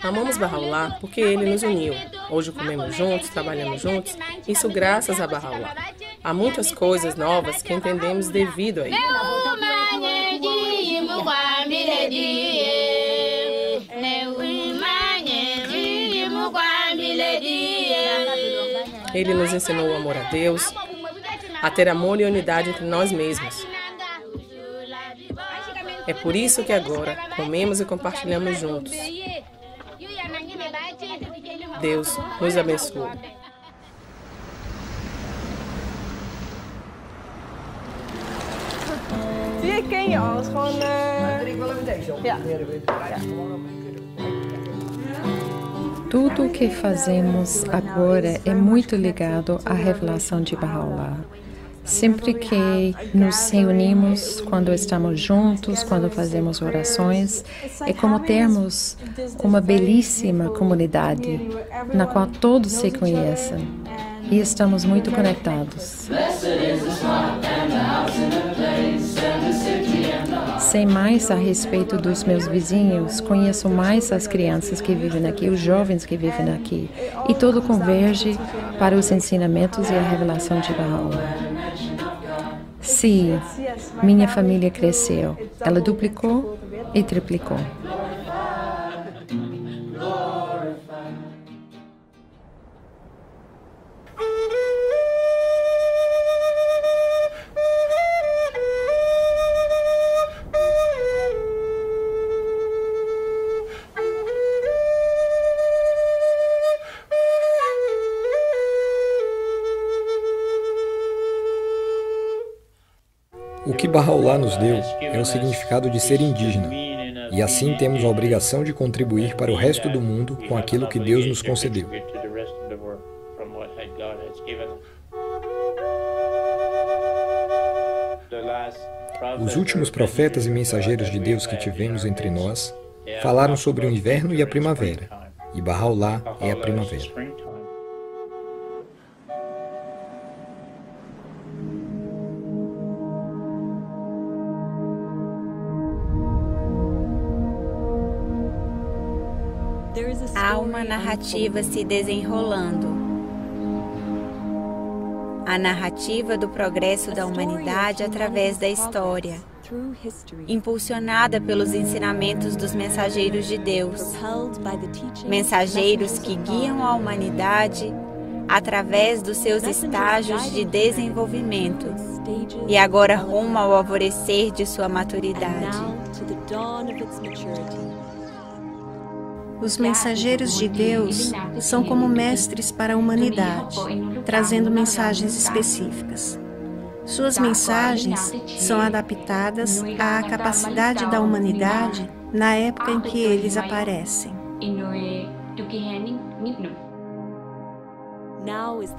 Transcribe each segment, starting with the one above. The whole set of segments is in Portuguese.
Amamos Bahá'u'lláh porque ele nos uniu. Hoje comemos juntos, trabalhamos juntos, isso graças a Bahá'u'lláh. Há muitas coisas novas que entendemos devido a ele. Ele nos ensinou o amor a Deus, a ter amor e unidade entre nós mesmos. É por isso que agora comemos e compartilhamos juntos. Deus nos abençoe. Tudo o que fazemos agora é muito ligado à revelação de Bahá'u'lláh. Sempre que nos reunimos, quando estamos juntos, quando fazemos orações, é como termos uma belíssima comunidade na qual todos se conhecem e estamos muito conectados. Sei mais a respeito dos meus vizinhos, conheço mais as crianças que vivem aqui, os jovens que vivem aqui, e tudo converge para os ensinamentos e a revelação de Bahá'u'lláh. Sim, minha família cresceu. Ela duplicou e triplicou. O que Bahá'u'lláh nos deu é o significado de ser indígena, e assim temos a obrigação de contribuir para o resto do mundo com aquilo que Deus nos concedeu. Os últimos profetas e mensageiros de Deus que tivemos entre nós falaram sobre o inverno e a primavera, e Bahá'u'lláh é a primavera. Há uma narrativa se desenrolando. A narrativa do progresso da humanidade através da história, impulsionada pelos ensinamentos dos mensageiros de Deus, mensageiros que guiam a humanidade através dos seus estágios de desenvolvimento e agora rumo ao alvorecer de sua maturidade. Os mensageiros de Deus são como mestres para a humanidade, trazendo mensagens específicas. Suas mensagens são adaptadas à capacidade da humanidade na época em que eles aparecem.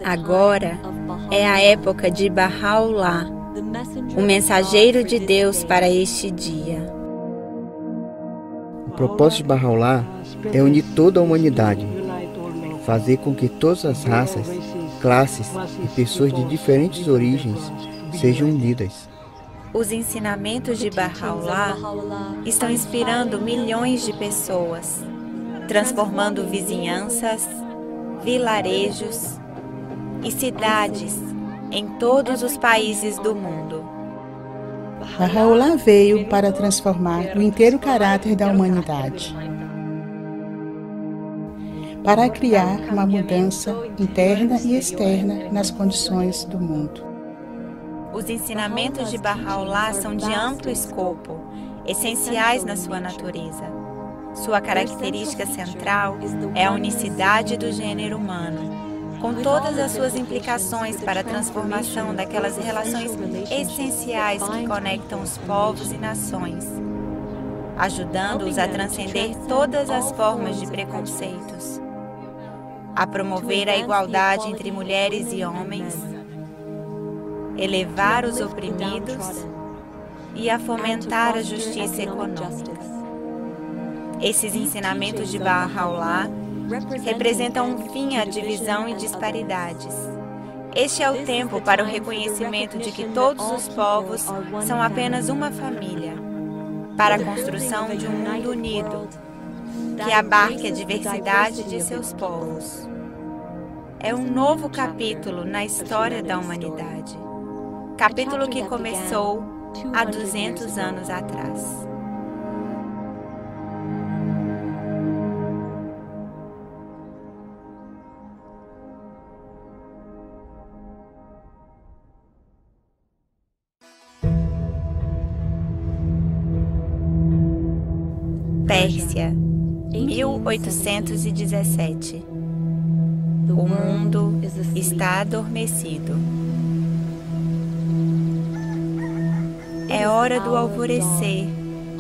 Agora é a época de Bahá'u'lláh, o mensageiro de Deus para este dia. O propósito de Bahá'u'lláh é unir toda a humanidade, fazer com que todas as raças, classes e pessoas de diferentes origens sejam unidas. Os ensinamentos de Bahá'u'lláh estão inspirando milhões de pessoas, transformando vizinhanças, vilarejos e cidades em todos os países do mundo. Bahá'u'lláh veio para transformar o inteiro caráter da humanidade, para criar uma mudança interna e externa nas condições do mundo. Os ensinamentos de Bahá'u'lláh são de amplo escopo, essenciais na sua natureza. Sua característica central é a unicidade do gênero humano, com todas as suas implicações para a transformação daquelas relações essenciais que conectam os povos e nações, ajudando-os a transcender todas as formas de preconceitos, a promover a igualdade entre mulheres e homens, elevar os oprimidos e a fomentar a justiça econômica. Esses ensinamentos de Bahá'u'lláh representam um fim à divisão e disparidades. Este é o tempo para o reconhecimento de que todos os povos são apenas uma família, para a construção de um mundo unido, que abarque a diversidade de seus povos. É um novo capítulo na história da humanidade. Capítulo que começou há 200 anos atrás. Pérsia, 1817. O mundo está adormecido. É hora do alvorecer,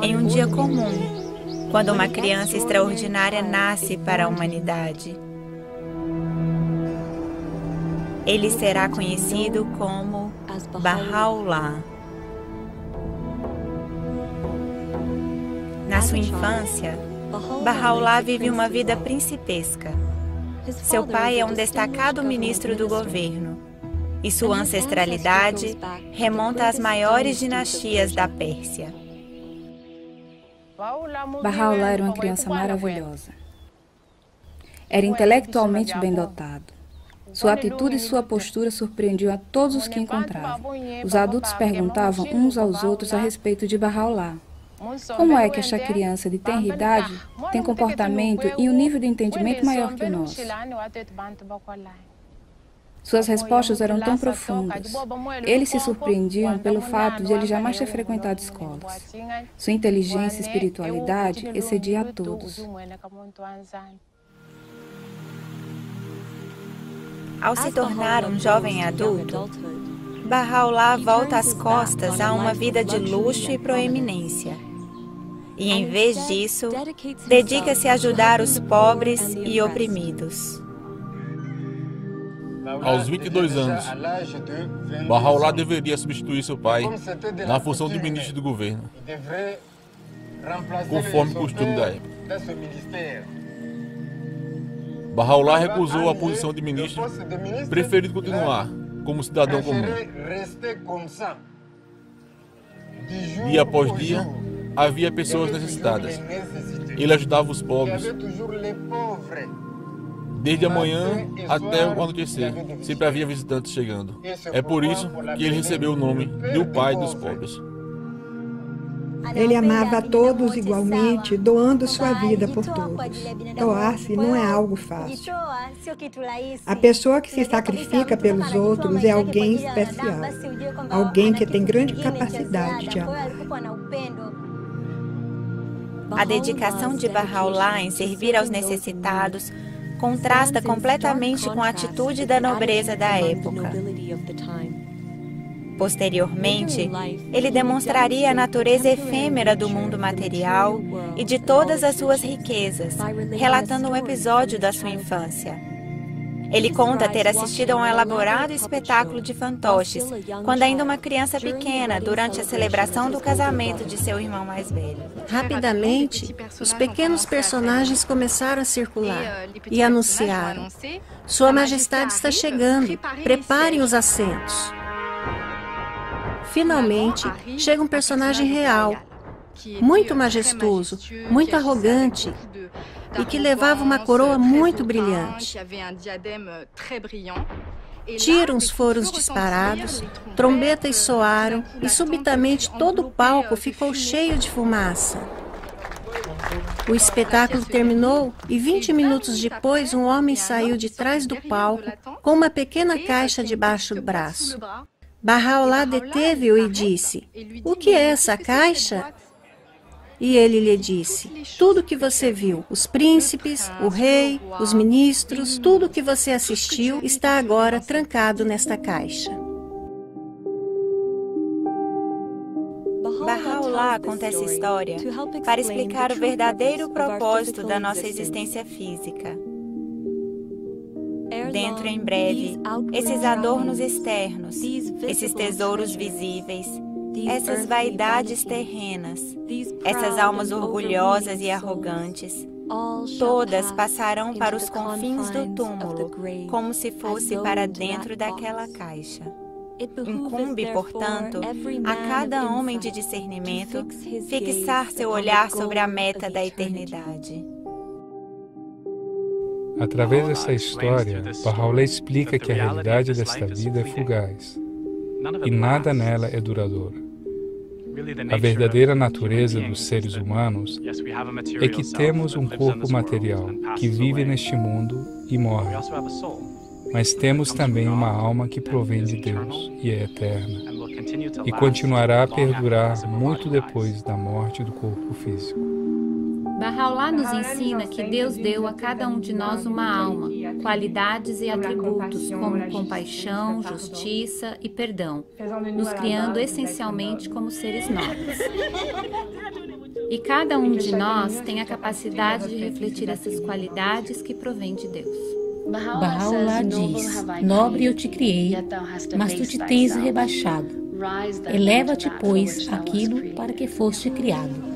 em um dia comum, quando uma criança extraordinária nasce para a humanidade. Ele será conhecido como Bahá'u'lláh. Na sua infância, Bahá'u'lláh vive uma vida principesca. Seu pai é um destacado ministro do governo, e sua ancestralidade remonta às maiores dinastias da Pérsia. Bahá'u'lláh era uma criança maravilhosa. Era intelectualmente bem dotado. Sua atitude e sua postura surpreendiam a todos os que encontravam. Os adultos perguntavam uns aos outros a respeito de Bahá'u'lláh. Como é que esta criança de tenra idade tem comportamento e um nível de entendimento maior que o nosso? Suas respostas eram tão profundas. Eles se surpreendiam pelo fato de ele jamais ter frequentado escolas. Sua inteligência e espiritualidade excedia a todos. Ao se tornar um jovem adulto, Bahá'u'lláh volta as costas a uma vida de luxo e proeminência. E, em vez disso, dedica-se a ajudar os pobres e oprimidos. Aos 22 anos, Bahá'u'lláh deveria substituir seu pai na função de ministro do governo, conforme o costume da época. Bahá'u'lláh recusou a posição de ministro, preferindo continuar como cidadão comum. Dia após dia, havia pessoas necessitadas. Ele ajudava os pobres. Desde a manhã até o anoitecer, sempre havia visitantes chegando. É por isso que ele recebeu o nome de o pai dos pobres. Ele amava a todos igualmente, doando sua vida por todos. Doar-se não é algo fácil. A pessoa que se sacrifica pelos outros é alguém especial, alguém que tem grande capacidade de amar. A dedicação de Bahá'u'lláh em servir aos necessitados contrasta completamente com a atitude da nobreza da época. Posteriormente, ele demonstraria a natureza efêmera do mundo material e de todas as suas riquezas, relatando um episódio da sua infância. Ele conta ter assistido a um elaborado espetáculo de fantoches, quando ainda uma criança pequena, durante a celebração do casamento de seu irmão mais velho. Rapidamente, os pequenos personagens começaram a circular e anunciaram: Sua Majestade está chegando, preparem os assentos. Finalmente, chega um personagem real, muito majestoso, muito arrogante, e que levava uma coroa muito brilhante. Tiros foram disparados, trombetas soaram e subitamente todo o palco ficou cheio de fumaça. O espetáculo terminou e 20 minutos depois um homem saiu de trás do palco com uma pequena caixa debaixo do braço. Bahá'u'lláh deteve-o e disse: O que é essa caixa? E ele lhe disse: Tudo o que você viu, os príncipes, o rei, os ministros, tudo o que você assistiu está agora trancado nesta caixa. Bahá'u'lláh conta essa história para explicar o verdadeiro propósito da nossa existência física. Dentro em breve, esses adornos externos, esses tesouros visíveis, essas vaidades terrenas, essas almas orgulhosas e arrogantes, todas passarão para os confins do túmulo, como se fosse para dentro daquela caixa. Incumbe, portanto, a cada homem de discernimento fixar seu olhar sobre a meta da eternidade. Através dessa história, Bahá'u'lláh explica que a realidade desta vida é fugaz e nada nela é duradouro. A verdadeira natureza dos seres humanos é que temos um corpo material que vive neste mundo e morre, mas temos também uma alma que provém de Deus e é eterna e continuará a perdurar muito depois da morte do corpo físico. Bahá'u'lláh nos ensina que Deus deu a cada um de nós uma alma, qualidades e atributos como compaixão, justiça e perdão, nos criando essencialmente como seres nobres. E cada um de nós tem a capacidade de refletir essas qualidades que provêm de Deus. Bahá'u'lláh diz: nobre eu te criei, mas tu te tens rebaixado. Eleva-te, pois, aquilo para que foste criado.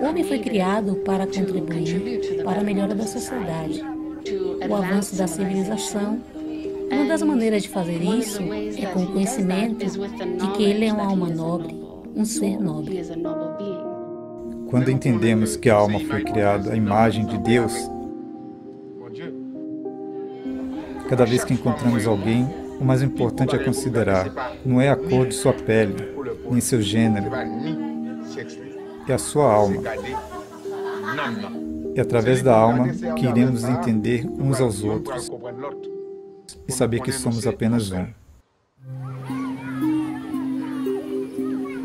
O homem foi criado para contribuir para a melhora da sociedade, o avanço da civilização. Uma das maneiras de fazer isso é com o conhecimento de que ele é uma alma nobre, um ser nobre. Quando entendemos que a alma foi criada à imagem de Deus, cada vez que encontramos alguém, o mais importante a considerar não é a cor de sua pele, nem seu gênero, é a sua alma. É através da alma que iremos entender uns aos outros e saber que somos apenas um.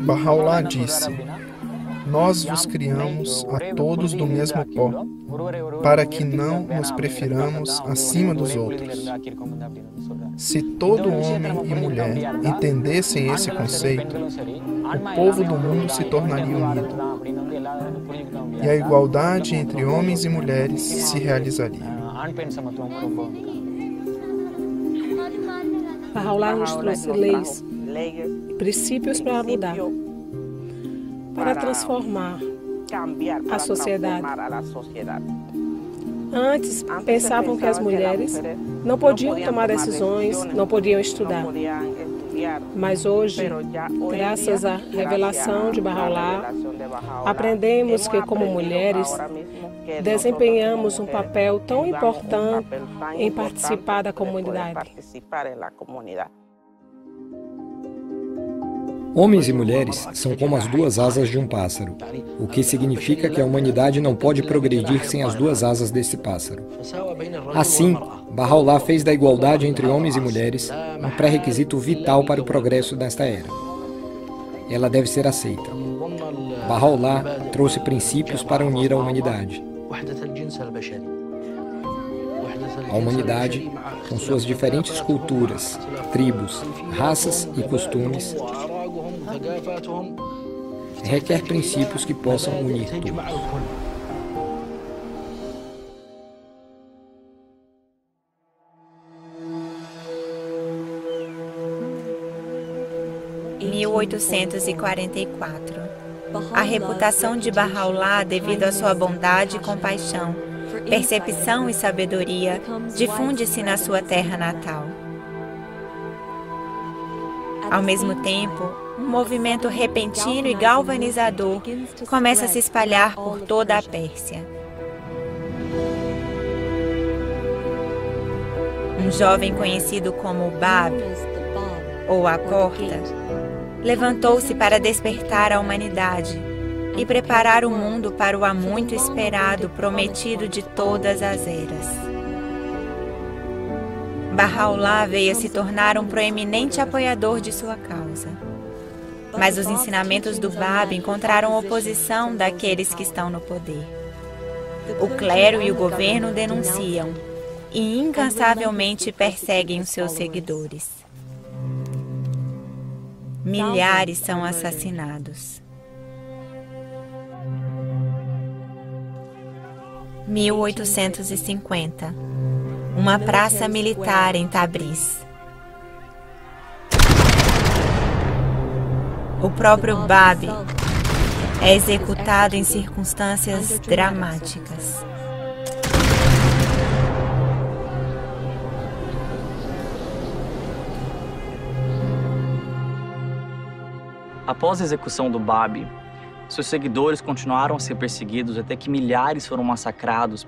Bahá'u'lláh disse: nós vos criamos a todos do mesmo pó, para que não nos prefiramos acima dos outros. Se todo homem e mulher entendessem esse conceito, o povo do mundo se tornaria unido, e a igualdade entre homens e mulheres se realizaria. Bahá'u'lláh nos trouxe leis e princípios para mudar, para transformar a sociedade. Antes, pensavam que as mulheres não podiam tomar decisões, não podiam estudar. Mas hoje, graças à revelação de Bahá'u'lláh, aprendemos que, como mulheres, desempenhamos um papel tão importante em participar da comunidade. Homens e mulheres são como as duas asas de um pássaro, o que significa que a humanidade não pode progredir sem as duas asas desse pássaro. Assim, Bahá'u'lláh fez da igualdade entre homens e mulheres um pré-requisito vital para o progresso nesta era. Ela deve ser aceita. Bahá'u'lláh trouxe princípios para unir a humanidade. A humanidade, com suas diferentes culturas, tribos, raças e costumes, requer princípios que possam unir todos. Em 1844, a reputação de Bahá'u'lláh, devido à sua bondade e compaixão, percepção e sabedoria, difunde-se na sua terra natal. Ao mesmo tempo, um movimento repentino e galvanizador começa a se espalhar por toda a Pérsia. Um jovem conhecido como Bab, ou a Porta, levantou-se para despertar a humanidade e preparar o mundo para o há muito esperado prometido de todas as eras. Bahá'u'lláh veio a se tornar um proeminente apoiador de sua causa. Mas os ensinamentos do Bab encontraram oposição daqueles que estão no poder. O clero e o governo denunciam e incansavelmente perseguem os seus seguidores. Milhares são assassinados. 1850. Uma praça militar em Tabriz. O próprio Bab é executado em circunstâncias dramáticas. Após a execução do Bab, seus seguidores continuaram a ser perseguidos até que milhares foram massacrados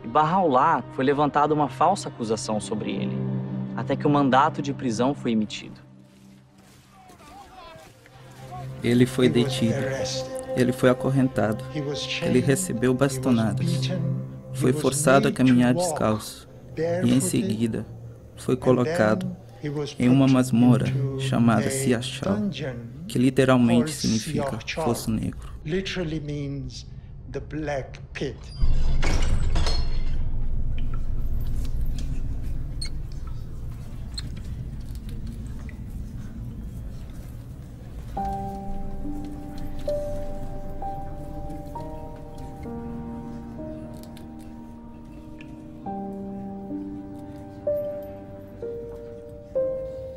E Bahá'u'lláh foi levantada uma falsa acusação sobre ele, até que o mandato de prisão foi emitido. Ele foi detido, ele foi acorrentado, ele recebeu bastonadas, foi forçado a caminhar descalço e, em seguida, foi colocado em uma masmorra chamada Siashal, que literalmente significa fosso negro.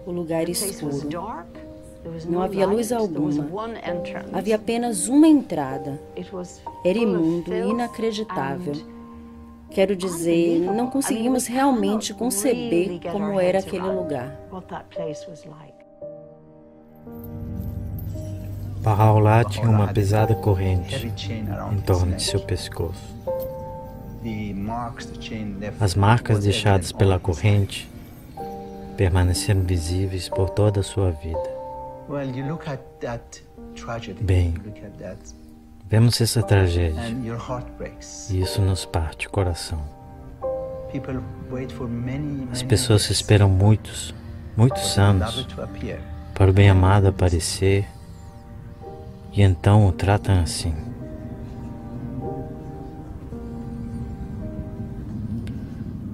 O lugar escuro. Não havia luz alguma. Havia apenas uma entrada. Era imundo e inacreditável. Quero dizer, não conseguimos realmente conceber como era aquele lugar. Bahá'u'lláh tinha uma pesada corrente em torno de seu pescoço. As marcas deixadas pela corrente permaneceram visíveis por toda a sua vida. Bem, vemos essa tragédia e isso nos parte o coração. As pessoas esperam muitos anos para o bem-amado aparecer e então o tratam assim.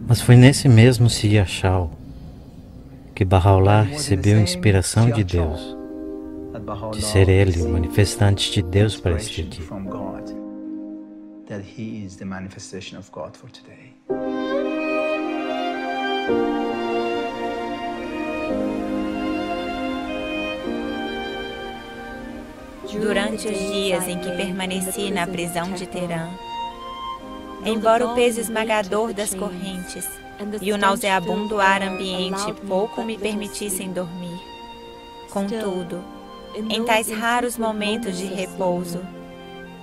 Mas foi nesse mesmo Siashal que Bahá'u'lláh recebeu inspiração de Deus, de ser ele o manifestante de Deus para este dia. Durante os dias em que permaneci na prisão de Terã, embora o peso esmagador das correntes e o nauseabundo ar ambiente pouco me permitissem dormir, contudo, em tais raros momentos de repouso,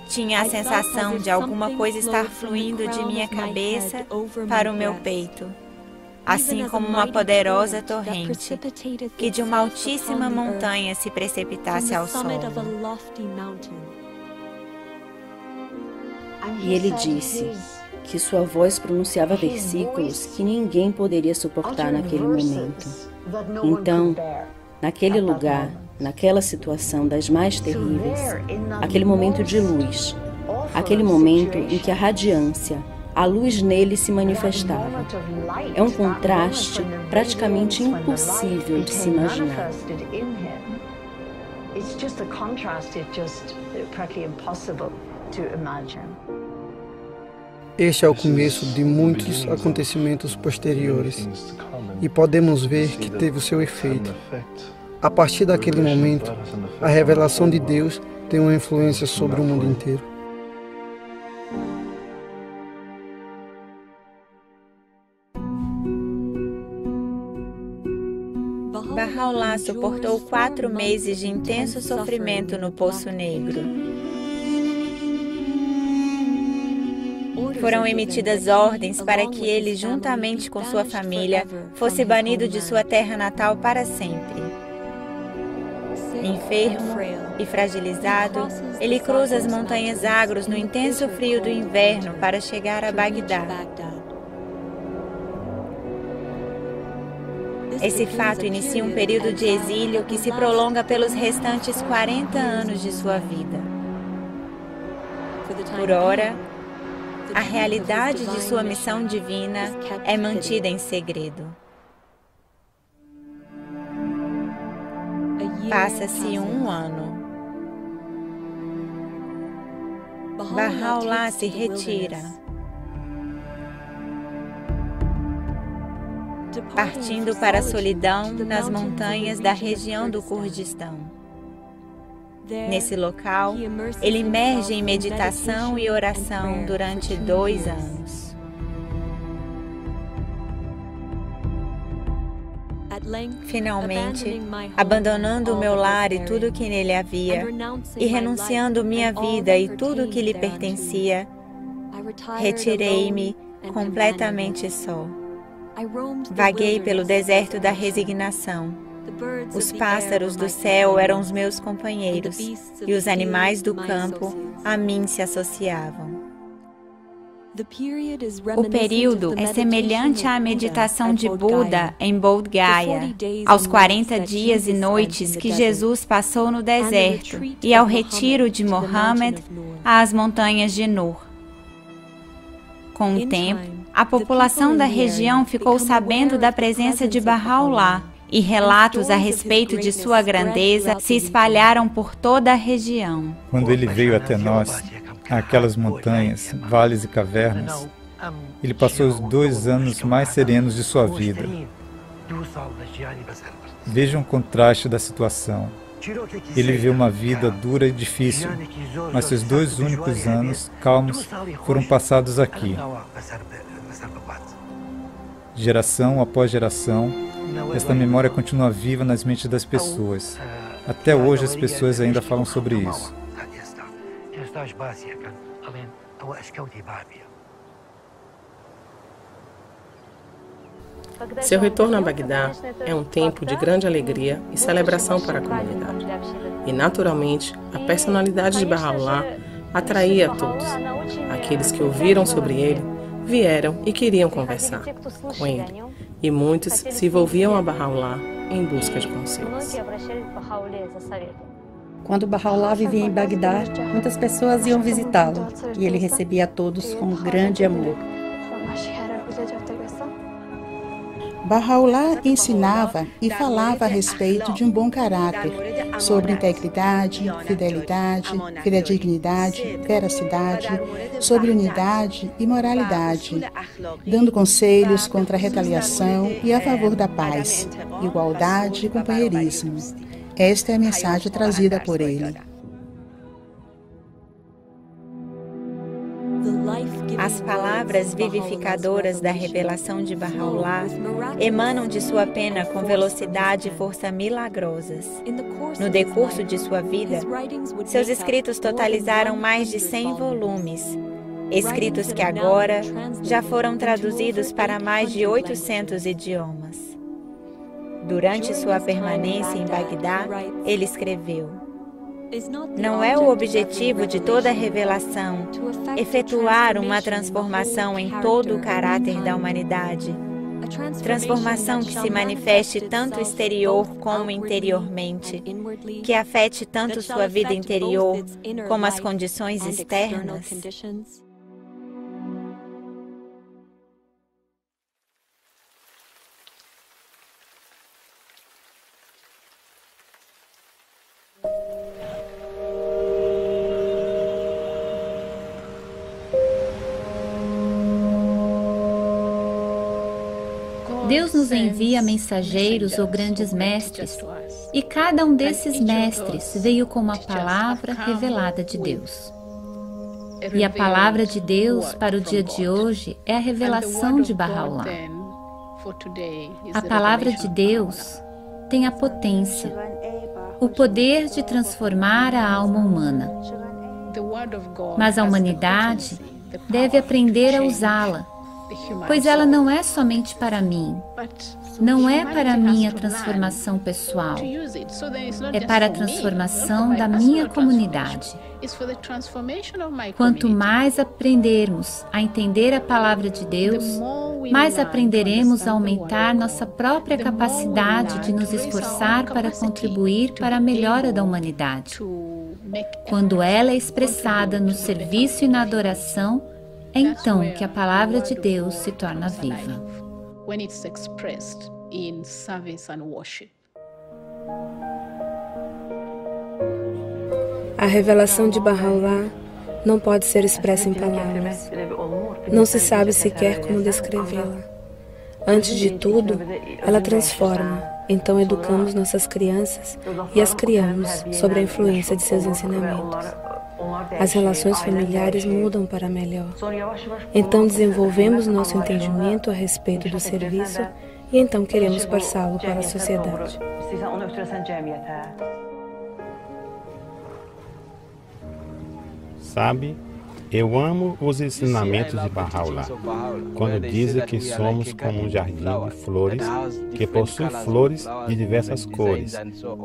tinha a sensação de alguma coisa estar fluindo de minha cabeça para o meu peito, assim como uma poderosa torrente que de uma altíssima montanha se precipitasse ao solo. E ele disse que sua voz pronunciava versículos que ninguém poderia suportar naquele momento. Então, naquele lugar, naquela situação das mais terríveis, aquele momento de luz, aquele momento em que a radiância, a luz nele se manifestava. É um contraste praticamente impossível de se imaginar. Este é o começo de muitos acontecimentos posteriores e podemos ver que teve o seu efeito. A partir daquele momento, a revelação de Deus tem uma influência sobre o mundo inteiro. Bahá'u'lláh suportou 4 meses de intenso sofrimento no Poço Negro. Foram emitidas ordens para que ele, juntamente com sua família, fosse banido de sua terra natal para sempre. Enfermo e fragilizado, ele cruza as montanhas Zagros no intenso frio do inverno para chegar a Bagdá. Esse fato inicia um período de exílio que se prolonga pelos restantes 40 anos de sua vida. Por ora, a realidade de sua missão divina é mantida em segredo. Passa-se 1 ano. Bahá'u'lláh se retira, partindo para a solidão nas montanhas da região do Kurdistão. Nesse local, ele emerge em meditação e oração durante 2 anos. Finalmente, abandonando o meu lar e tudo que nele havia, e renunciando minha vida e tudo que lhe pertencia, retirei-me completamente só. Vaguei pelo deserto da resignação. Os pássaros do céu eram os meus companheiros, e os animais do campo a mim se associavam. O período é semelhante à meditação de Buda em Bodh Gaya, aos 40 dias e noites que Jesus passou no deserto, e ao retiro de Mohammed às montanhas de Nur. Com o tempo, a população da região ficou sabendo da presença de Bahá'u'lláh, e relatos a respeito de sua grandeza se espalharam por toda a região. Quando ele veio até nós, aquelas montanhas, vales e cavernas, ele passou os 2 anos mais serenos de sua vida. Vejam o contraste da situação. Ele viveu uma vida dura e difícil, mas seus 2 únicos anos calmos foram passados aqui. Geração após geração, esta memória continua viva nas mentes das pessoas. Até hoje as pessoas ainda falam sobre isso. Seu retorno a Bagdá é um tempo de grande alegria e celebração para a comunidade. E, naturalmente, a personalidade de Bahá'u'lláh atraía a todos. Aqueles que ouviram sobre ele vieram e queriam conversar com ele. E muitos se envolviam a Bahá'u'lláh em busca de conselhos. Quando Bahá'u'lláh vivia em Bagdá, muitas pessoas iam visitá-lo, e ele recebia a todos com grande amor. Bahá'u'lláh ensinava e falava a respeito de um bom caráter, sobre integridade, fidelidade, fidedignidade, veracidade, sobre unidade e moralidade, dando conselhos contra a retaliação e a favor da paz, igualdade e companheirismo. Esta é a mensagem trazida por ele. As palavras vivificadoras da revelação de Bahá'u'lláh emanam de sua pena com velocidade e força milagrosas. No decurso de sua vida, seus escritos totalizaram mais de 100 volumes, escritos que agora já foram traduzidos para mais de 800 idiomas. Durante sua permanência em Bagdá, ele escreveu: não é o objetivo de toda revelação efetuar uma transformação em todo o caráter da humanidade, transformação que se manifeste tanto exterior como interiormente, que afete tanto sua vida interior como as condições externas. Deus nos envia mensageiros ou grandes mestres, e cada um desses mestres veio com uma palavra revelada de Deus. E a palavra de Deus para o dia de hoje é a revelação de Bahá'u'lláh. A palavra de Deus tem a potência, o poder de transformar a alma humana. Mas a humanidade deve aprender a usá-la, pois ela não é somente para mim, não é para a minha transformação pessoal, é para a transformação da minha comunidade. Quanto mais aprendermos a entender a palavra de Deus, mais aprenderemos a aumentar nossa própria capacidade de nos esforçar para contribuir para a melhora da humanidade. Quando ela é expressada no serviço e na adoração, é então que a palavra de Deus se torna viva. A revelação de Bahá'u'lláh não pode ser expressa em palavras. Não se sabe sequer como descrevê-la. Antes de tudo, ela transforma. Então educamos nossas crianças e as criamos sobre a influência de seus ensinamentos. As relações familiares mudam para melhor. Então desenvolvemos nosso entendimento a respeito do serviço e então queremos passá-lo para a sociedade. Sabe, Eu amo os ensinamentos de Bahá'u'lláh, quando dizem que somos como um jardim de flores que possui flores de diversas cores,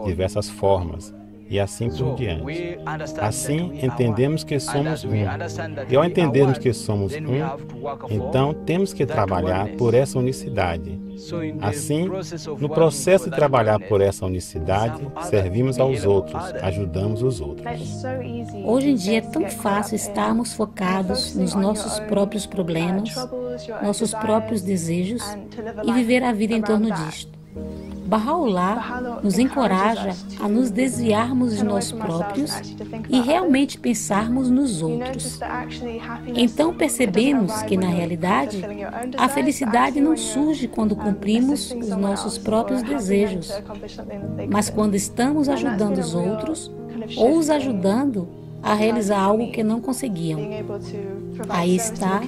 diversas formas, e assim por diante. Assim, entendemos que somos um. E ao entendermos que somos um, então temos que trabalhar por essa unicidade. Assim, no processo de trabalhar por essa unicidade, servimos aos outros, ajudamos os outros. Hoje em dia é tão fácil estarmos focados nos nossos próprios problemas, nossos próprios desejos e viver a vida em torno disto. Bahá'u'lláh nos encoraja a nos desviarmos de nós próprios e realmente pensarmos nos outros. Então percebemos que, na realidade, a felicidade não surge quando cumprimos os nossos próprios desejos, mas quando estamos ajudando os outros ou os ajudando a realizar algo que não conseguiam. Aí está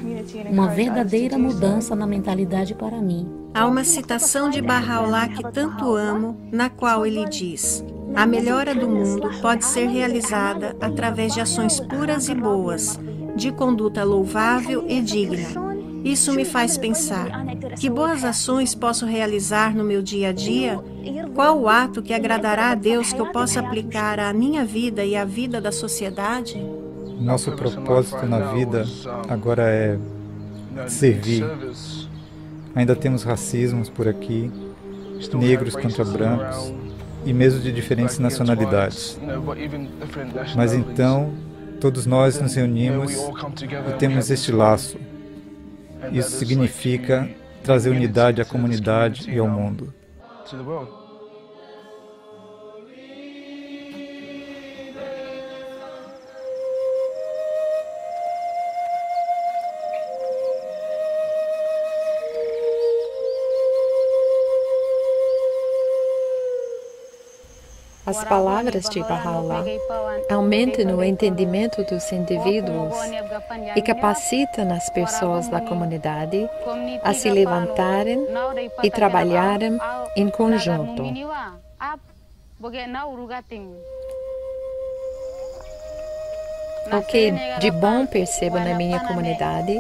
uma verdadeira mudança na mentalidade para mim. Há uma citação de Bahá'u'lláh que tanto amo, na qual ele diz: a melhora do mundo pode ser realizada através de ações puras e boas, de conduta louvável e digna. Isso me faz pensar: que boas ações posso realizar no meu dia a dia? Qual o ato que agradará a Deus que eu possa aplicar à minha vida e à vida da sociedade? Nosso propósito na vida agora é servir. Ainda temos racismos por aqui, negros contra brancos e mesmo de diferentes nacionalidades. Mas então, todos nós nos reunimos e temos este laço. Isso significa trazer unidade à comunidade e ao mundo. As palavras de Bahá'u'lláh aumentam o entendimento dos indivíduos e capacitam as pessoas da comunidade a se levantarem e trabalharem em conjunto. O que de bom percebo na minha comunidade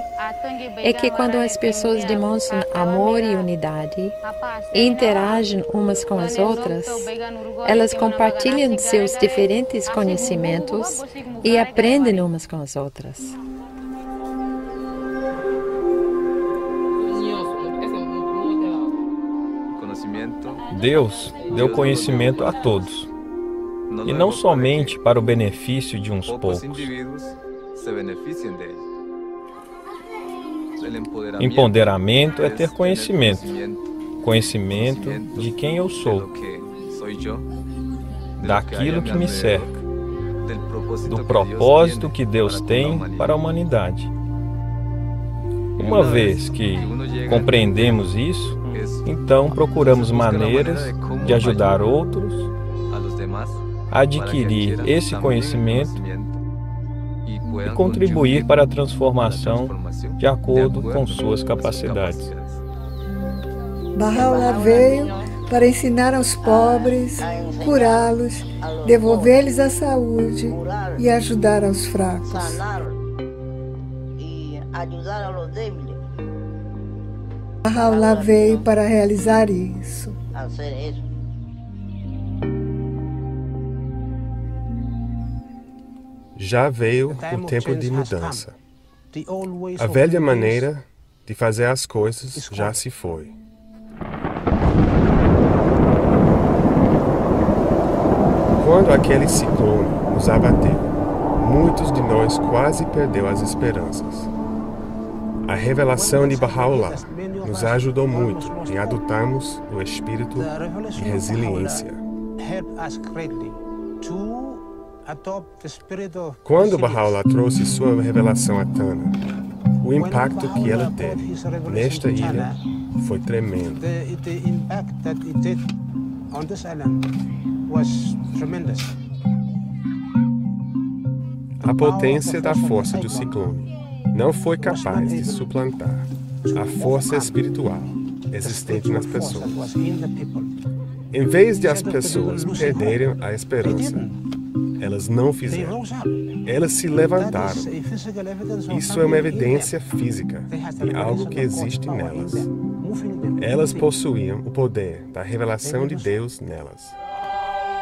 é que quando as pessoas demonstram amor e unidade e interagem umas com as outras, elas compartilham seus diferentes conhecimentos e aprendem umas com as outras. Deus deu conhecimento a todos, e não somente para o benefício de uns poucos. Empoderamento é ter conhecimento, conhecimento de quem eu sou, daquilo que me cerca, do propósito que Deus tem para a humanidade. Uma vez que compreendemos isso, então procuramos maneiras de ajudar outros a adquirir esse conhecimento e contribuir para a transformação de acordo com suas capacidades. Bahá'u'lláh veio para ensinar aos pobres, curá-los, devolver-lhes a saúde e ajudar aos fracos. Bahá'u'lláh veio para realizar isso. Já veio o tempo de mudança. A velha maneira de fazer as coisas já se foi. Quando aquele ciclone nos abateu, muitos de nós quase perdeu as esperanças. A revelação de Bahá'u'lláh nos ajudou muito em adotarmos o espírito de resiliência. Quando Bahá'u'lláh trouxe sua revelação a Tana, o impacto que ela teve nesta ilha foi tremendo. A potência da força do ciclone não foi capaz de suplantar a força espiritual existente nas pessoas. Em vez de as pessoas perderem a esperança, Elas não fizeram. Elas se levantaram. Isso é uma evidência física de algo que existe nelas. Elas possuíam o poder da revelação de Deus nelas,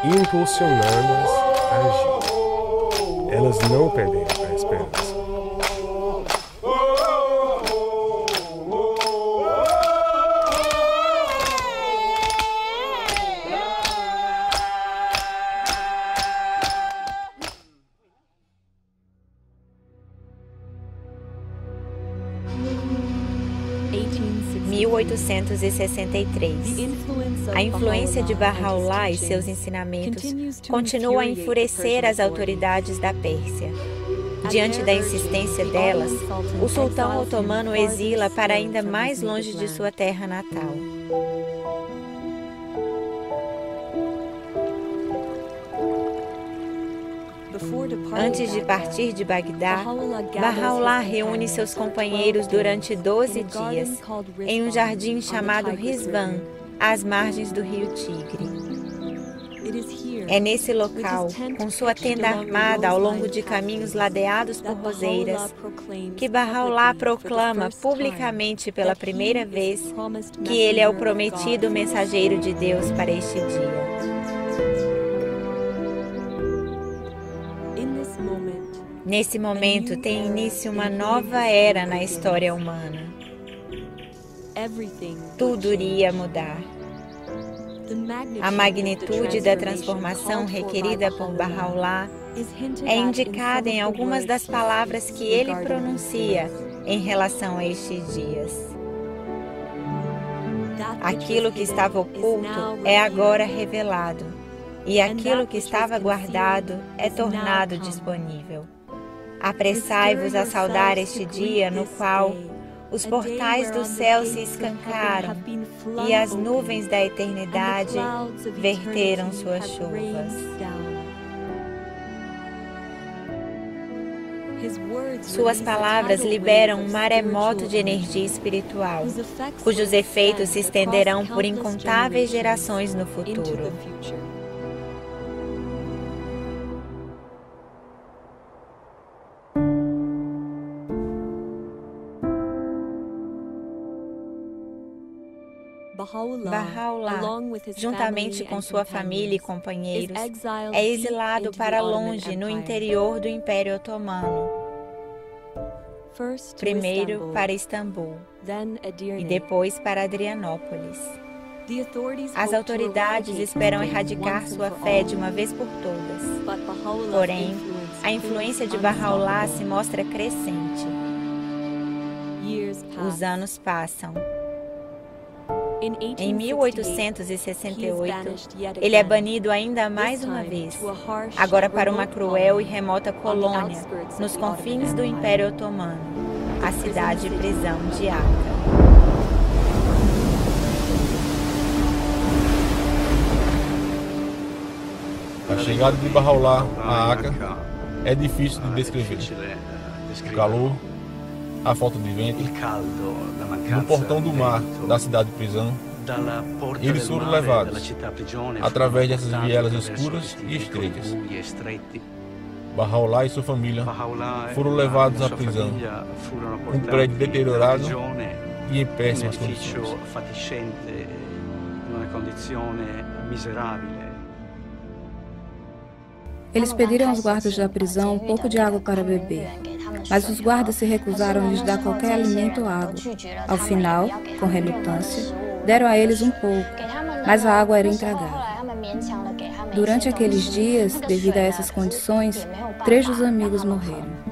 impulsionando-as a agir. Elas não perderam a esperança. Em 1863. A influência de Bahá'u'lláh e seus ensinamentos continua a enfurecer as autoridades da Pérsia. Diante da insistência delas, o sultão otomano exila para ainda mais longe de sua terra natal. Antes de partir de Bagdá, Bahá'u'lláh reúne seus companheiros durante 12 dias em um jardim chamado Rizvan, às margens do rio Tigre. É nesse local, com sua tenda armada ao longo de caminhos ladeados por roseiras, que Bahá'u'lláh proclama publicamente pela primeira vez que ele é o prometido mensageiro de Deus para este dia. Nesse momento tem início uma nova era na história humana. Tudo iria mudar. A magnitude da transformação requerida por Bahá'u'lláh é indicada em algumas das palavras que ele pronuncia em relação a estes dias. Aquilo que estava oculto é agora revelado, e aquilo que estava guardado é tornado disponível. Apressai-vos a saudar este dia no qual os portais do céu se escancaram e as nuvens da eternidade verteram suas chuvas. Suas palavras liberam um maremoto de energia espiritual, cujos efeitos se estenderão por incontáveis gerações no futuro. Bahá'u'lláh, juntamente com sua família e companheiros, é exilado para longe no interior do Império Otomano. Primeiro para Istambul e depois para Adrianópolis. As autoridades esperam erradicar sua fé de uma vez por todas. Porém, a influência de Bahá'u'lláh se mostra crescente. Os anos passam. Em 1868, ele é banido ainda mais uma vez, agora para uma cruel e remota colônia nos confins do Império Otomano, a cidade-prisão de Akka. A chegada de Bahá'u'lláh a Akka é difícil de descrever. O calor, a falta de vento, no portão do mar da cidade-prisão, eles foram levados através dessas vielas escuras e estreitas. Bahá'u'lláh e sua família foram levados à prisão, um prédio deteriorado e em péssimas condições. Eles pediram aos guardas da prisão um pouco de água para beber, mas os guardas se recusaram a lhes dar qualquer alimento ou água. Ao final, com relutância, deram a eles um pouco, mas a água era intragável. Durante aqueles dias, devido a essas condições, 3 dos amigos morreram.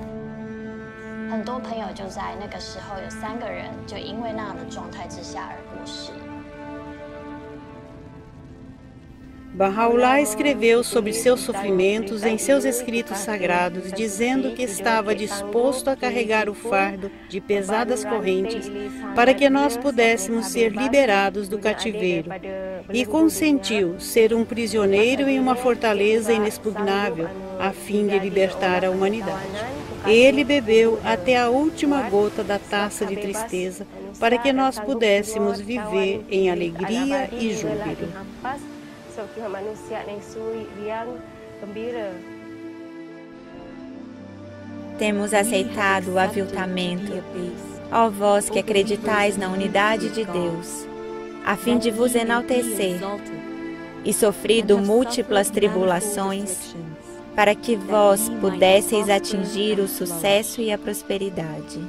Bahá'u'lláh escreveu sobre seus sofrimentos em seus escritos sagrados, dizendo que estava disposto a carregar o fardo de pesadas correntes para que nós pudéssemos ser liberados do cativeiro, e consentiu ser um prisioneiro em uma fortaleza inexpugnável, a fim de libertar a humanidade. Ele bebeu até a última gota da taça de tristeza para que nós pudéssemos viver em alegria e júbilo. Sebagai manusia yang suri, riang, gembira. temos aceitado o aviltamento, ó vós que acreditais na unidade de Deus, a fim de vos enaltecer, e sofrido múltiplas tribulações, para que vós pudesseis atingir o sucesso e a prosperidade.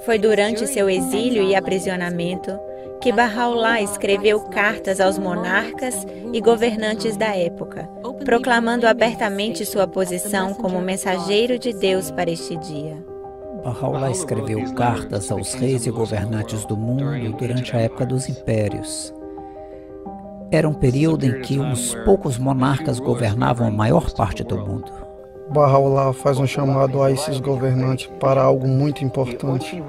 Foi durante seu exílio e aprisionamento que Bahá'u'lláh escreveu cartas aos monarcas e governantes da época, proclamando abertamente sua posição como mensageiro de Deus para este dia. Bahá'u'lláh escreveu cartas aos reis e governantes do mundo durante a época dos impérios. Era um período em que uns poucos monarcas governavam a maior parte do mundo. Bahá'u'lláh faz um chamado a esses governantes para algo muito importante.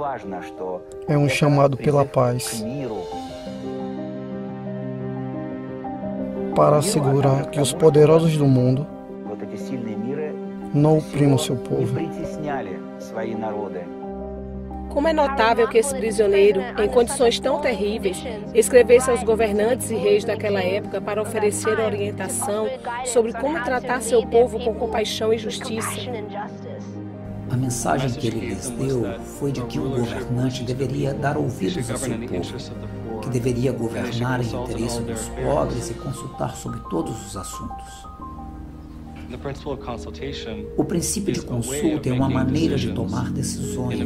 É um chamado pela paz. Para assegurar que os poderosos do mundo não oprimam seu povo. Como é notável que esse prisioneiro, em condições tão terríveis, escrevesse aos governantes e reis daquela época para oferecer orientação sobre como tratar seu povo com compaixão e justiça. A mensagem que ele lhes deu foi de que o governante deveria dar ouvidos ao seu povo, que deveria governar em interesse dos pobres e consultar sobre todos os assuntos. O princípio de consulta é uma maneira de tomar decisões,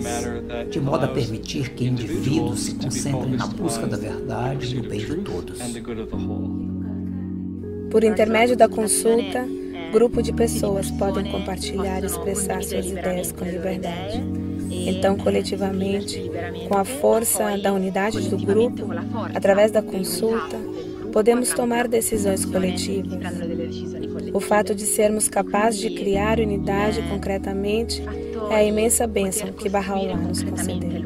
de modo a permitir que indivíduos se concentrem na busca da verdade e do bem de todos. Por intermédio da consulta, grupo de pessoas podem compartilhar e expressar suas ideias com liberdade. Então, coletivamente, com a força da unidade do grupo, através da consulta, podemos tomar decisões coletivas. O fato de sermos capazes de criar unidade concretamente é a imensa bênção que Bahá'u'lláh nos concedeu.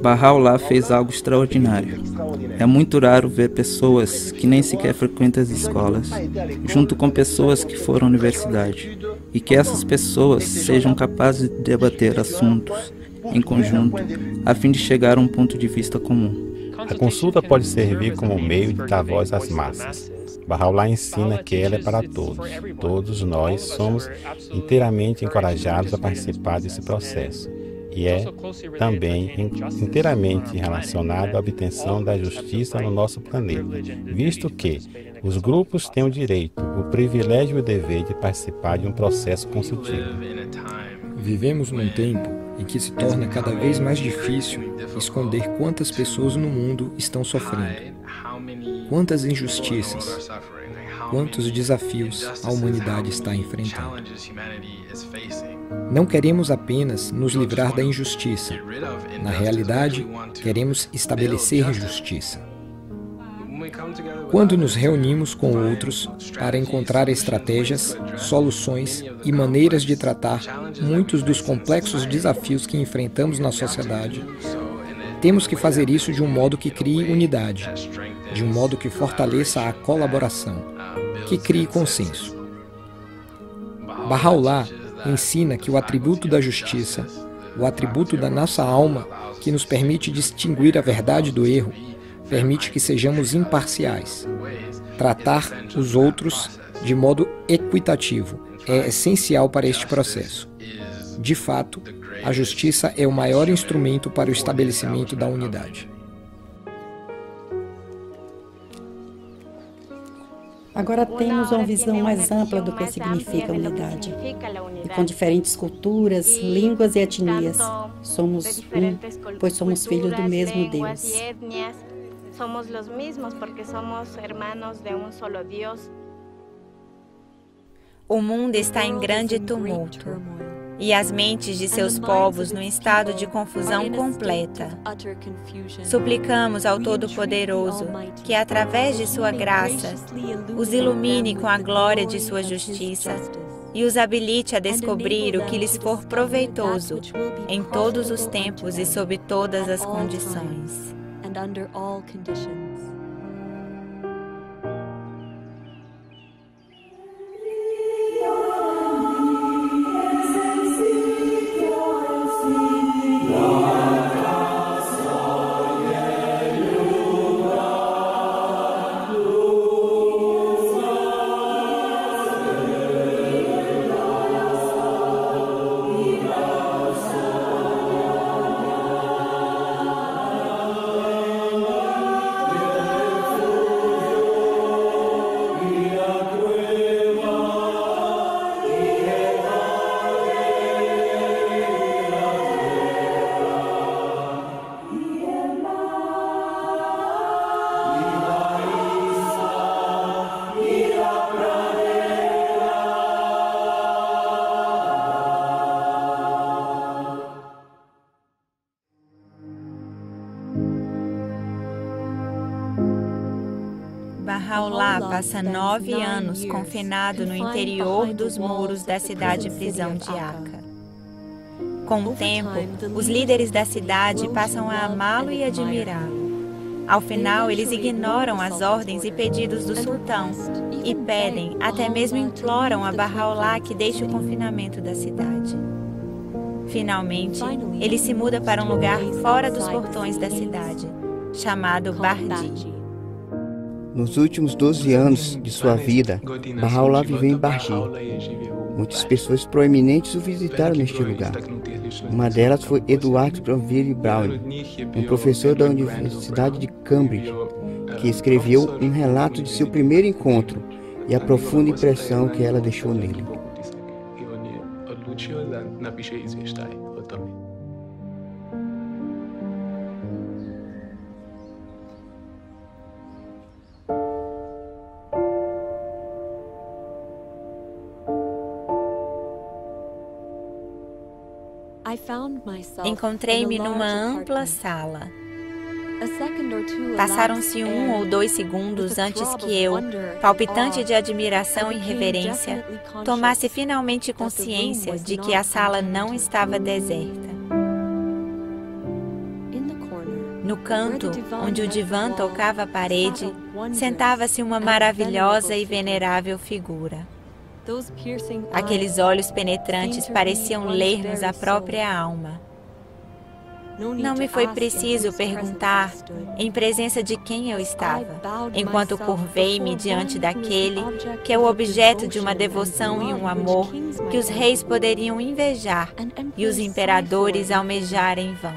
Bahá'u'lláh fez algo extraordinário. É muito raro ver pessoas que nem sequer frequentam as escolas, junto com pessoas que foram à universidade, e que essas pessoas sejam capazes de debater assuntos em conjunto, a fim de chegar a um ponto de vista comum. A consulta pode servir como meio de dar voz às massas. Bahá'u'lláh ensina que ela é para todos. Todos nós somos inteiramente encorajados a participar desse processo. E é também inteiramente relacionado à obtenção da justiça no nosso planeta, visto que os grupos têm o direito, o privilégio e o dever de participar de um processo consultivo. Vivemos num tempo em que se torna cada vez mais difícil esconder quantas pessoas no mundo estão sofrendo, quantas injustiças, quantos desafios a humanidade está enfrentando. Não queremos apenas nos livrar da injustiça. Na realidade, queremos estabelecer justiça. Quando nos reunimos com outros para encontrar estratégias, soluções e maneiras de tratar muitos dos complexos desafios que enfrentamos na sociedade, temos que fazer isso de um modo que crie unidade, de um modo que fortaleça a colaboração, que crie consenso. Bahá'u'lláh ensina que o atributo da justiça, o atributo da nossa alma, que nos permite distinguir a verdade do erro, permite que sejamos imparciais. Tratar os outros de modo equitativo é essencial para este processo. De fato, a justiça é o maior instrumento para o estabelecimento da unidade. Agora temos uma visão mais ampla do que significa unidade. E com diferentes culturas, línguas e etnias, somos um, pois somos filhos do mesmo Deus. Somos los mismos porque somos hermanos de un solo Dios. O mundo está em grande tumulto, e as mentes de seus povos num estado de confusão completa. Suplicamos ao Todo-Poderoso que, através de sua graça, os ilumine com a glória de sua justiça e os habilite a descobrir o que lhes for proveitoso em todos os tempos e sob todas as condições. Under all conditions. Lord, Bahá'u'lláh passa 9 anos confinado no interior dos muros da cidade-prisão de Akka. Com o tempo, os líderes da cidade passam a amá-lo e admirá-lo. Ao final, eles ignoram as ordens e pedidos do sultão e pedem, até mesmo imploram a Bahá'u'lláh que deixe o confinamento da cidade. Finalmente, ele se muda para um lugar fora dos portões da cidade, chamado Bardi. Nos últimos 12 anos de sua vida, Bahá'u'lláh viveu em Bardi. Muitas pessoas proeminentes o visitaram neste lugar. Uma delas foi Edward Granville Browne, um professor da Universidade de Cambridge, que escreveu um relato de seu primeiro encontro e a profunda impressão que ela deixou nele. Encontrei-me numa ampla sala. Passaram-se 1 ou 2 segundos antes que eu, palpitante de admiração e reverência, tomasse finalmente consciência de que a sala não estava deserta. No canto, onde o divã tocava a parede, sentava-se uma maravilhosa e venerável figura. Aqueles olhos penetrantes pareciam ler-nos a própria alma. Não me foi preciso perguntar em presença de quem eu estava, enquanto curvei-me diante daquele que é o objeto de uma devoção e um amor que os reis poderiam invejar e os imperadores almejar em vão.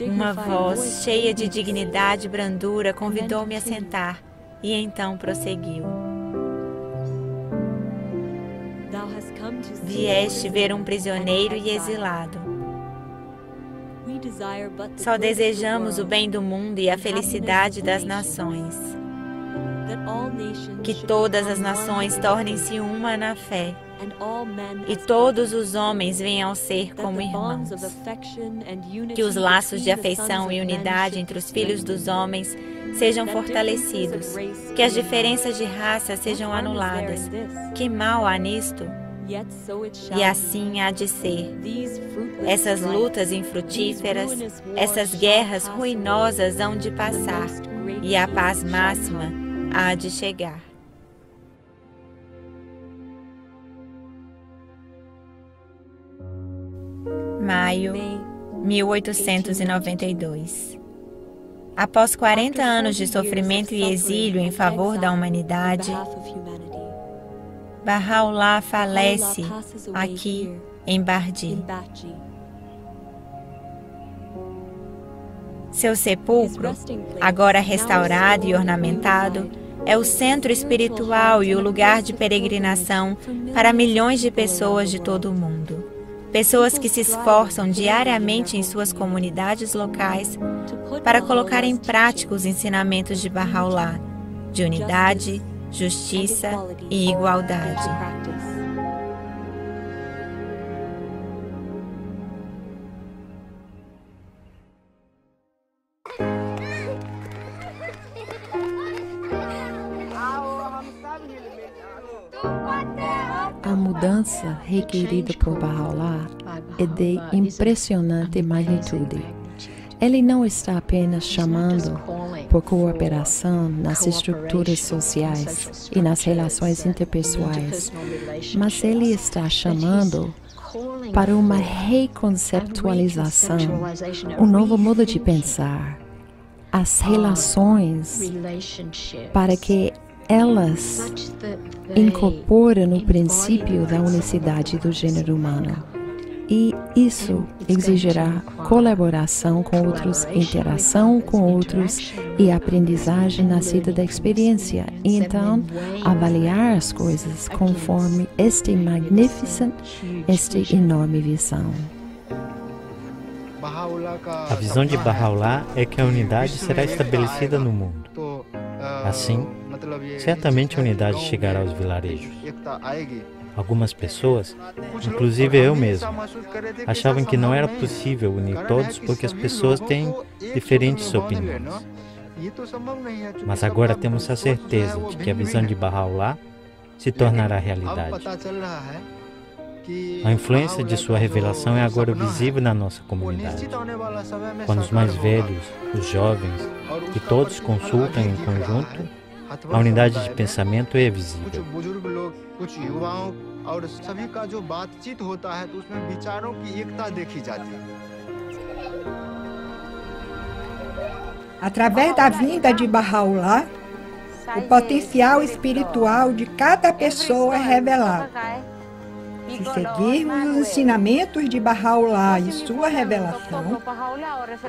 Uma voz cheia de dignidade e brandura convidou-me a sentar e então prosseguiu. Vieste ver um prisioneiro e exilado. Só desejamos o bem do mundo e a felicidade das nações. Que todas as nações tornem-se uma na fé e todos os homens venham a ser como irmãos. Que os laços de afeição e unidade entre os filhos dos homens sejam fortalecidos, que as diferenças de raça sejam anuladas. Que mal há nisto? E assim há de ser. Essas lutas infrutíferas, essas guerras ruinosas hão de passar, e a paz máxima há de chegar. Maio, 1892. Após 40 anos de sofrimento e exílio em favor da humanidade, Bahá'u'lláh falece aqui em Bardi. Seu sepulcro, agora restaurado e ornamentado, é o centro espiritual e o lugar de peregrinação para milhões de pessoas de todo o mundo. Pessoas que se esforçam diariamente em suas comunidades locais para colocar em prática os ensinamentos de Bahá'u'lláh, de unidade, justiça e igualdade. A mudança requerida por Bahá'u'lláh é de impressionante magnitude. Ele não está apenas chamando por cooperação nas estruturas sociais e nas relações interpessoais, mas ele está chamando para uma reconceptualização, um novo modo de pensar, as relações, para que elas incorporam o princípio da unicidade do gênero humano. E isso exigirá colaboração com outros, interação com outros e aprendizagem nascida da experiência. E então, avaliar as coisas conforme esta enorme visão. A visão de Bahá'u'lláh é que a unidade será estabelecida no mundo. Assim, certamente a unidade chegará aos vilarejos. Algumas pessoas, inclusive eu mesmo, achavam que não era possível unir todos porque as pessoas têm diferentes opiniões. Mas agora temos a certeza de que a visão de Bahá'u'lláh se tornará realidade. A influência de sua revelação é agora visível na nossa comunidade. Quando os mais velhos, os jovens e todos consultam em conjunto, a unidade de pensamento é visível. Através da vinda de Bahá'u'lláh, o potencial espiritual de cada pessoa é revelado. Se seguirmos os ensinamentos de Bahá'u'lláh e sua revelação,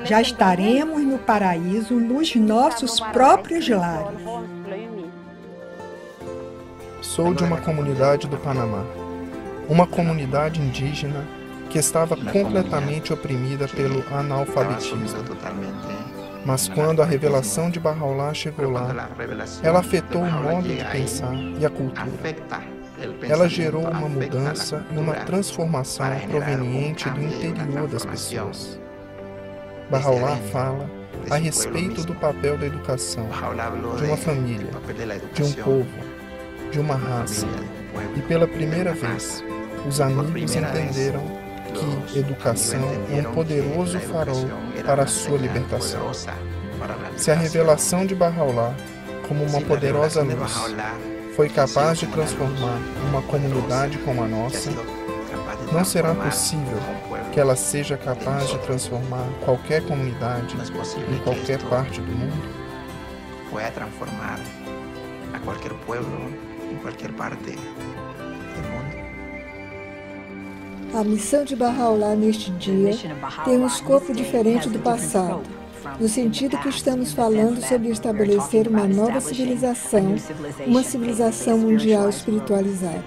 já estaremos no paraíso nos nossos próprios lares. Sou de uma comunidade do Panamá, uma comunidade indígena que estava completamente oprimida pelo analfabetismo. Mas quando a revelação de Bahá'u'lláh chegou lá, ela afetou o modo de pensar e a cultura. Ela gerou uma mudança e uma transformação proveniente do interior das pessoas. Bahá'u'lláh fala a respeito do papel da educação, de uma família, de um povo, de uma raça. E pela primeira vez, os amigos entenderam que educação é um poderoso farol para a sua libertação. Se a revelação de Bahá'u'lláh, como uma poderosa luz, foi capaz de transformar uma comunidade como a nossa, não será possível que ela seja capaz de transformar qualquer comunidade em qualquer parte do mundo? Pode transformar a qualquer pueblo em qualquer parte do mundo. A missão de Bahá'u'lláh neste dia tem um escopo diferente do passado, no sentido que estamos falando sobre estabelecer uma nova civilização, uma civilização mundial espiritualizada.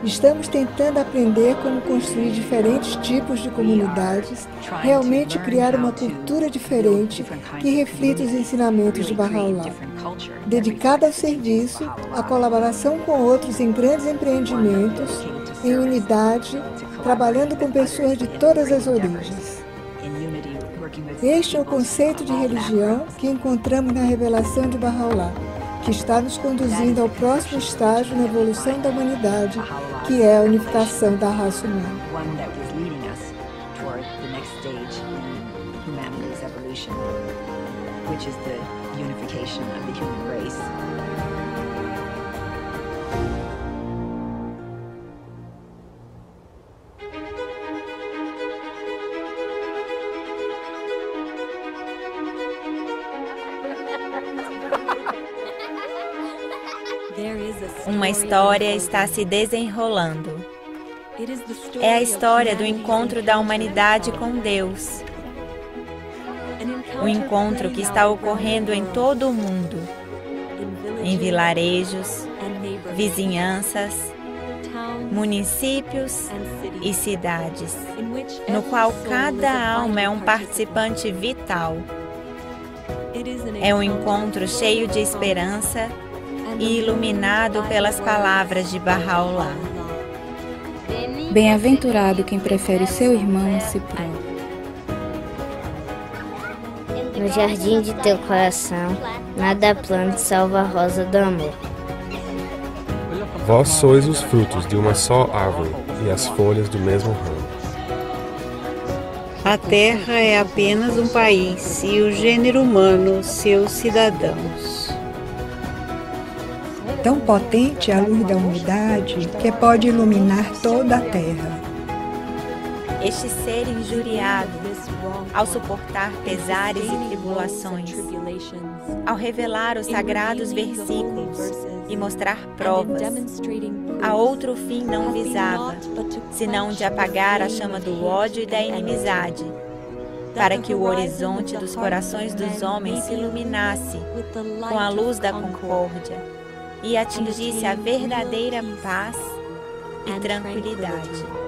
Estamos tentando aprender como construir diferentes tipos de comunidades, realmente criar uma cultura diferente que reflita os ensinamentos de Bahá'u'lláh, dedicada ao serviço, à colaboração com outros em grandes empreendimentos, em unidade, trabalhando com pessoas de todas as origens. Este é o conceito de religião que encontramos na revelação de Bahá'u'lláh, que está nos conduzindo ao próximo estágio na evolução da humanidade, que é a unificação da raça humana. Uma história está se desenrolando. É a história do encontro da humanidade com Deus. O encontro que está ocorrendo em todo o mundo, em vilarejos, vizinhanças, municípios e cidades, no qual cada alma é um participante vital. É um encontro cheio de esperança e iluminado pelas palavras de Bahá'u'lláh. Bem-aventurado quem prefere seu irmão a si próprio. No jardim de teu coração, nada plante salva a rosa do amor. Vós sois os frutos de uma só árvore e as folhas do mesmo ramo. A terra é apenas um país e o gênero humano seus cidadãos. Tão potente é a luz da unidade que pode iluminar toda a terra. Este ser injuriado, ao suportar pesares e tribulações, ao revelar os sagrados versículos e mostrar provas, a outro fim não visava, senão de apagar a chama do ódio e da inimizade, para que o horizonte dos corações dos homens se iluminasse com a luz da concórdia e atingisse a verdadeira paz e tranquilidade.